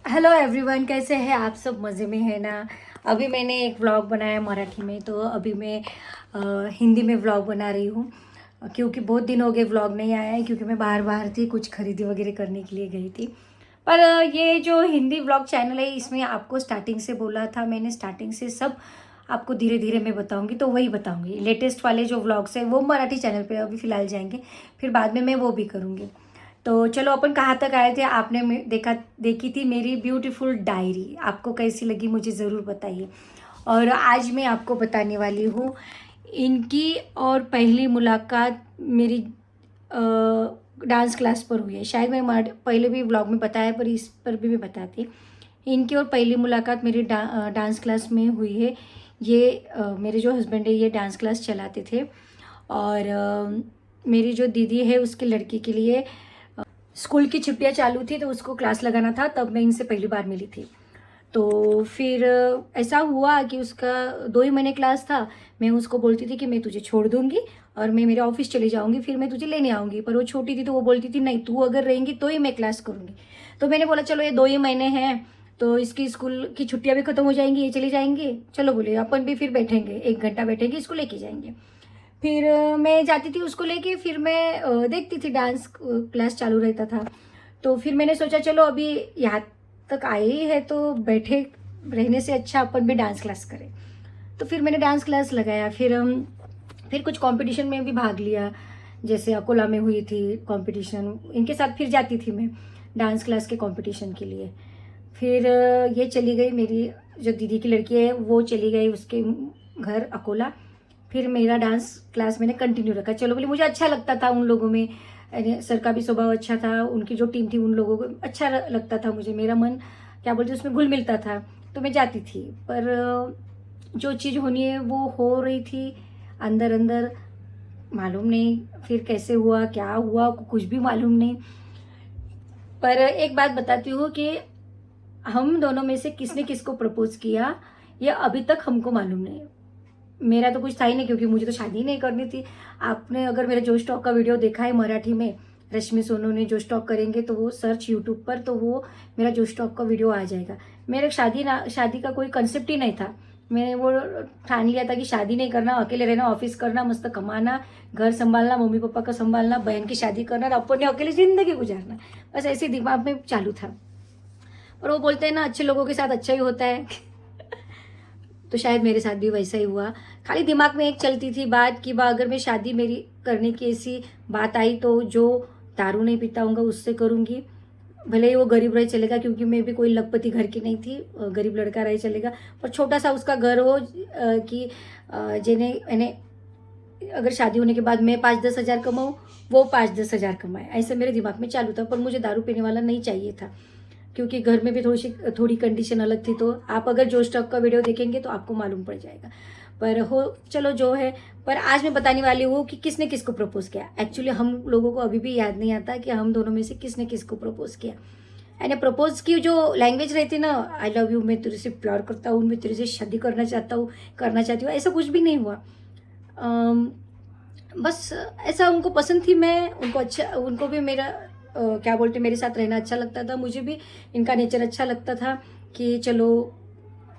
Hello everyone, कैसे हैं आप सब? मज़े में है ना? अभी मैंने एक व्लॉग बनाया मराठी में, तो अभी मैं हिंदी में व्लॉग बना रही हूँ क्योंकि बहुत दिन हो गए व्लॉग नहीं आया है, क्योंकि मैं बाहर थी, कुछ खरीदी वगैरह करने के लिए गई थी। पर ये जो हिंदी व्लॉग चैनल है, इसमें आपको स्टार्टिंग से बोला था मैंने, स्टार्टिंग से सब आपको धीरे धीरे मैं बताऊंगी, तो वही बताऊंगी। लेटेस्ट वाले जो व्लॉग्स है वो मराठी चैनल पे अभी फ़िलहाल जाएंगे, फिर बाद में मैं वो भी करूँगी। तो चलो, अपन कहाँ तक आए थे? आपने देखी थी मेरी ब्यूटीफुल डायरी। आपको कैसी लगी मुझे ज़रूर बताइए। और आज मैं आपको बताने वाली हूँ इनकी और पहली मुलाकात मेरी डांस क्लास पर हुई है। शायद मैं पहले भी व्लॉग में बताया, पर इस पर भी मैं बताती। इनकी और पहली मुलाकात मेरी डांस क्लास में हुई है। ये मेरे जो हस्बैंड है, ये डांस क्लास चलाते थे, और मेरी जो दीदी है उसके लड़की के लिए स्कूल की छुट्टियां चालू थी, तो उसको क्लास लगाना था, तब मैं इनसे पहली बार मिली थी। तो फिर ऐसा हुआ कि उसका 2 ही महीने क्लास था। मैं उसको बोलती थी कि मैं तुझे छोड़ दूंगी और मैं मेरे ऑफिस चली जाऊंगी, फिर मैं तुझे लेने आऊंगी। पर वो छोटी थी, तो वो बोलती थी नहीं, तू अगर रहेंगी तो ही मैं क्लास करूंगी। तो मैंने बोला चलो, ये 2 ही महीने हैं, तो इसकी स्कूल की छुट्टियां भी खत्म हो जाएंगी, ये चली जाएंगी, चलो बोले अपन भी फिर बैठेंगे, 1 घंटा बैठेंगे, इसको लेके जाएंगे। फिर मैं जाती थी उसको लेके, फिर मैं देखती थी, डांस क्लास चालू रहता था। तो फिर मैंने सोचा चलो, अभी यहाँ तक आए ही है तो बैठे रहने से अच्छा अपन भी डांस क्लास करें। तो फिर मैंने डांस क्लास लगाया। फिर कुछ कंपटीशन में भी भाग लिया, जैसे अकोला में हुई थी कंपटीशन, इनके साथ फिर जाती थी मैं डांस क्लास के कंपटीशन के लिए। फिर ये चली गई, मेरी जो दीदी की लड़की है वो चली गई उसके घर अकोला। फिर मेरा डांस क्लास मैंने कंटिन्यू रखा। चलो बोली, मुझे अच्छा लगता था उन लोगों में, अरे सर का भी स्वभाव अच्छा था, उनकी जो टीम थी उन लोगों को अच्छा लगता था मुझे, मेरा मन क्या बोलते उसमें घुल मिलता था, तो मैं जाती थी। पर जो चीज़ होनी है वो हो रही थी अंदर अंदर, मालूम नहीं फिर कैसे हुआ, क्या हुआ, कुछ भी मालूम नहीं। पर एक बात बताती हूँ कि हम दोनों में से किसने किसको प्रपोज किया, ये अभी तक हमको मालूम नहीं है। मेरा तो कुछ था ही नहीं, क्योंकि मुझे तो शादी नहीं करनी थी। आपने अगर मेरे जो स्टॉक का वीडियो देखा है मराठी में, रश्मि सोनू ने जो स्टॉक करेंगे, तो वो सर्च यूट्यूब पर, तो वो मेरा जो स्टॉक का वीडियो आ जाएगा। मेरे शादी का कोई कंसेप्ट ही नहीं था। मैंने वो ठान लिया था कि शादी नहीं करना, अकेले रहना, ऑफिस करना, मस्त कमाना, घर संभालना, मम्मी पापा का संभालना, बहन की शादी करना और अपने अकेले जिंदगी गुजारना, बस ऐसे दिमाग में चालू था। और वो बोलते हैं ना, अच्छे लोगों के साथ अच्छा ही होता है। तो शायद मेरे साथ भी वैसा ही हुआ। खाली दिमाग में एक चलती थी बात कि अगर मैं शादी मेरी करने की ऐसी बात आई, तो जो दारू नहीं पीता होगा उससे करूँगी, भले ही वो गरीब रह चलेगा, क्योंकि मैं भी कोई लखपति घर की नहीं थी, गरीब लड़का रह चलेगा, पर छोटा सा उसका घर हो, कि जिन्हें यानी अगर शादी होने के बाद मैं 5-10 हज़ार कमाऊँ, वो 5-10 हज़ार कमाए, ऐसे मेरे दिमाग में चालू था। पर मुझे दारू पीने वाला नहीं चाहिए था, क्योंकि घर में भी थोड़ी कंडीशन अलग थी। तो आप अगर जो स्टॉक का वीडियो देखेंगे तो आपको मालूम पड़ जाएगा। पर हो, चलो जो है। पर आज मैं बताने वाली हूँ कि किसने किसको प्रपोज किया। एक्चुअली हम लोगों को अभी भी याद नहीं आता कि हम दोनों में से किसने किसको प्रपोज किया। यानी प्रपोज की जो लैंग्वेज रहती ना, आई लव यू, मैं तेरे से प्यार करता हूँ, मैं तेरे से शादी करना चाहता हूँ, करना चाहती हूँ, ऐसा कुछ भी नहीं हुआ। बस ऐसा उनको पसंद थी मैं, उनको अच्छा, उनको भी मेरा क्या बोलते मेरे साथ रहना अच्छा लगता था, मुझे भी इनका नेचर अच्छा लगता था कि चलो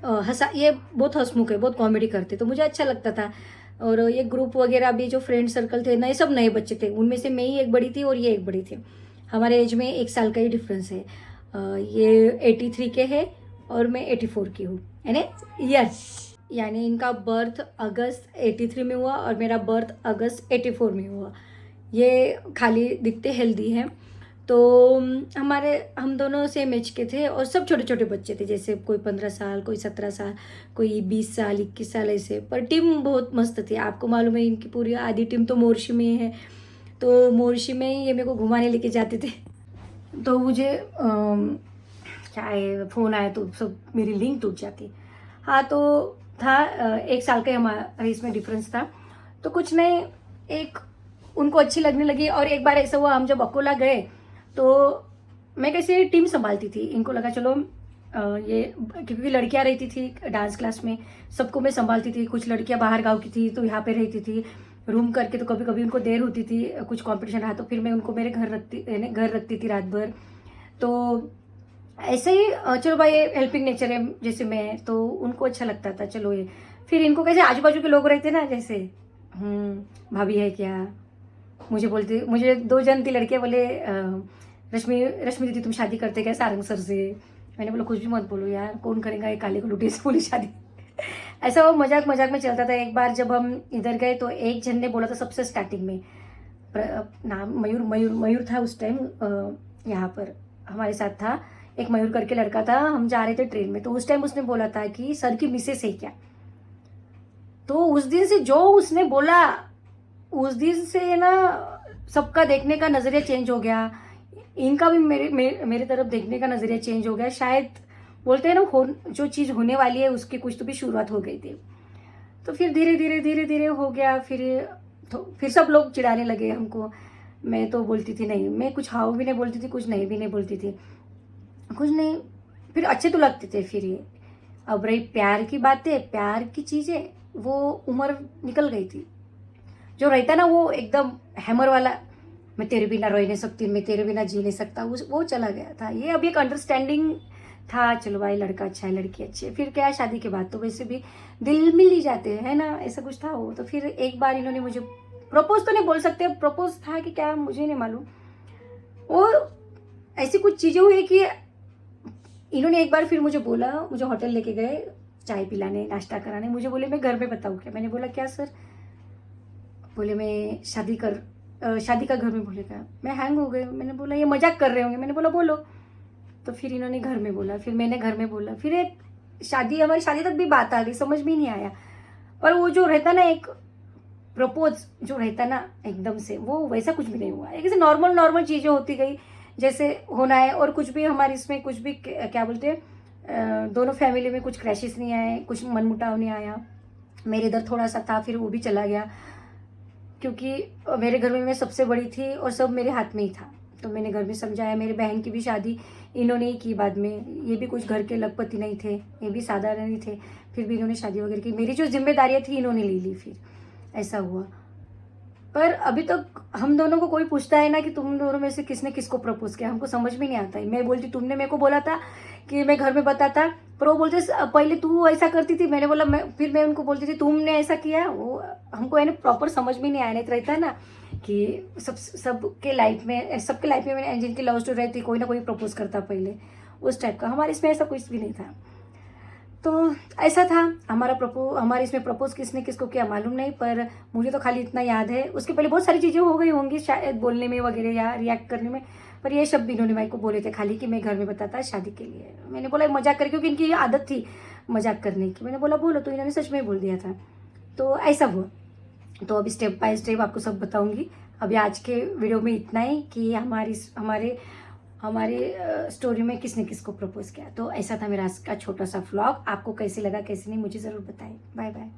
हंसा, ये बहुत हंसमुख है, बहुत कॉमेडी करते, तो मुझे अच्छा लगता था। और ये ग्रुप वगैरह भी, जो फ्रेंड सर्कल थे नए, सब नए बच्चे थे, उनमें से मैं ही एक बड़ी थी और ये एक बड़ी थी। हमारे एज में 1 साल का ही डिफरेंस है। ये 83 के है और मैं 84 की हूँ, है ना, यस। यानी इनका बर्थ अगस्त 83 में हुआ और मेरा बर्थ अगस्त 84 में हुआ। ये खाली दिखते हेल्दी हैं। तो हम दोनों सेम एज के थे और सब छोटे छोटे बच्चे थे, जैसे कोई 15 साल, कोई 17 साल, कोई 20 साल, 21 साल, ऐसे। पर टीम बहुत मस्त थी। आपको मालूम है, इनकी पूरी आधी टीम तो मोर्शी में है, तो मोर्शी में ही ये मेरे को घुमाने लेके जाते थे। तो मुझे क्या है, फ़ोन आया तो सब मेरी लिंक टूट जाती। हाँ, तो था 1 साल का हमारा इसमें डिफरेंस था। तो कुछ नहीं, एक उनको अच्छी लगने लगी। और एक बार ऐसा हुआ, हम जब अकोला गए, तो मैं कैसे टीम संभालती थी, इनको लगा चलो ये, क्योंकि लड़कियां रहती थी डांस क्लास में, सबको मैं संभालती थी। कुछ लड़कियां बाहर गांव की थी तो यहाँ पे रहती थी, रूम करके, तो कभी कभी उनको देर होती थी, कुछ कंपटीशन रहा तो फिर मैं उनको मेरे घर रखती थी रात भर। तो ऐसे ही चलो भाई हेल्पिंग नेचर है जैसे मैं, तो उनको अच्छा लगता था। चलो ये फिर इनको कैसे आजू बाजू के लोग रहते ना, जैसे भाभी है क्या, मुझे 2 जन थी लड़के, बोले रश्मि रश्मि दीदी तुम शादी करते क्या सारंग सर से। मैंने बोला कुछ भी मत बोलो यार, कौन करेगा ये काले कलूटी से बोली शादी। ऐसा वो मजाक मजाक में चलता था। एक बार जब हम इधर गए तो एक जन ने बोला था सबसे स्टार्टिंग में, नाम मयूर मयूर मयूर था उस टाइम, यहाँ पर हमारे साथ था एक मयूर करके लड़का था। हम जा रहे थे ट्रेन में, तो उस टाइम उसने बोला था कि सर की मिसेस है क्या। तो उस दिन से जो उसने बोला, उस दिन से ना सबका देखने का नज़रिया चेंज हो गया। इनका भी मेरे तरफ देखने का नज़रिया चेंज हो गया। शायद बोलते हैं ना, जो चीज़ होने वाली है उसकी कुछ तो भी शुरुआत हो गई थी। तो फिर धीरे धीरे हो गया। फिर सब लोग चिढ़ाने लगे हमको। मैं तो बोलती थी नहीं, मैं कुछ हाँ भी नहीं बोलती थी, कुछ नहीं भी नहीं बोलती थी, कुछ नहीं। फिर अच्छे तो लगते थे। फिर ये अब रही प्यार की बातें, प्यार की चीज़ें, वो उम्र निकल गई थी। जो रहता ना वो एकदम हैमर वाला, मैं तेरे बिना रह नहीं सकती, मैं तेरे बिना जी नहीं सकता, वो चला गया था। ये अब एक अंडरस्टैंडिंग था, चलो भाई लड़का अच्छा है लड़की अच्छी है। फिर क्या, शादी के बाद तो वैसे भी दिल मिल ही जाते हैं, है ना, ऐसा कुछ था वो। तो फिर एक बार इन्होंने मुझे प्रपोज तो नहीं बोल सकते, प्रपोज था कि क्या मुझे नहीं मालूम। वो ऐसी कुछ चीज़ें हुई कि इन्होंने एक बार फिर मुझे बोला, मुझे होटल लेके गए चाय पिलाने नाश्ता कराने। मुझे बोले मैं घर में बताऊँ क्या। मैंने बोला क्या सर। बोले मैं शादी का घर में। बोले क्या। मैं हैंग हो गई। मैंने बोला ये मजाक कर रहे होंगे। मैंने बोला बोलो। तो फिर इन्होंने घर में बोला, फिर मैंने घर में बोला, फिर एक हमारी शादी तक भी बात आ गई, समझ में नहीं आया। पर वो जो रहता ना एक प्रपोज जो रहता ना एकदम से, वो वैसा कुछ भी नहीं हुआ। एक ऐसे नॉर्मल नॉर्मल चीज़ें होती गई जैसे होना है। और कुछ भी हमारे इसमें कुछ भी क्या बोलते हैं, दोनों फैमिली में कुछ क्रैशेस नहीं आए, कुछ मनमुटाव नहीं आया। मेरे इधर थोड़ा सा था, फिर वो भी चला गया, क्योंकि मेरे घर में मैं सबसे बड़ी थी और सब मेरे हाथ में ही था। तो मैंने घर में समझाया। मेरी बहन की भी शादी इन्होंने ही की बाद में। ये भी कुछ घर के लखपति नहीं थे, ये भी साधारण ही थे, फिर भी इन्होंने शादी वगैरह की। मेरी जो जिम्मेदारियाँ थी इन्होंने ले ली, फिर ऐसा हुआ। पर अभी तक हम दोनों को कोई पूछता है ना कि तुम दोनों में से किसने किसको प्रपोज किया, हमको समझ में नहीं आता है। मैं बोलती तुमने मेरे को बोला था कि मैं घर में बताता, पर वो बोलते पहले तू ऐसा करती थी। मैंने बोला फिर मैं उनको बोलती थी तुमने ऐसा किया। वो हमको है ना प्रॉपर समझ में नहीं आया। नहीं तो रहता है ना कि सबके लाइफ में जिनकी लव स्टोरी रहती कोई ना कोई प्रपोज करता पहले, उस टाइप का। हमारे इसमें ऐसा कुछ भी नहीं था। तो ऐसा था हमारे इसमें प्रपोज किसने किसको किया मालूम नहीं, पर मुझे तो खाली इतना याद है। उसके पहले बहुत सारी चीज़ें हो गई होंगी शायद बोलने में वगैरह या रिएक्ट करने में, पर ये शब्द इन्होंने मेरे को बोले थे खाली कि मैं घर में बताता शादी के लिए। मैंने बोला मजाक करके, क्योंकि इनकी आदत थी मजाक करने की। मैंने बोला बोलो, तो इन्होंने सच में बोल दिया था। तो ऐसा हुआ। तो अभी स्टेप बाय स्टेप आपको सब बताऊंगी। अभी आज के वीडियो में इतना ही कि हमारे स्टोरी में किसने किसको प्रपोज किया। तो ऐसा था मेरा आज का छोटा सा व्लॉग। आपको कैसे लगा कैसे नहीं मुझे ज़रूर बताएं। Bye bye.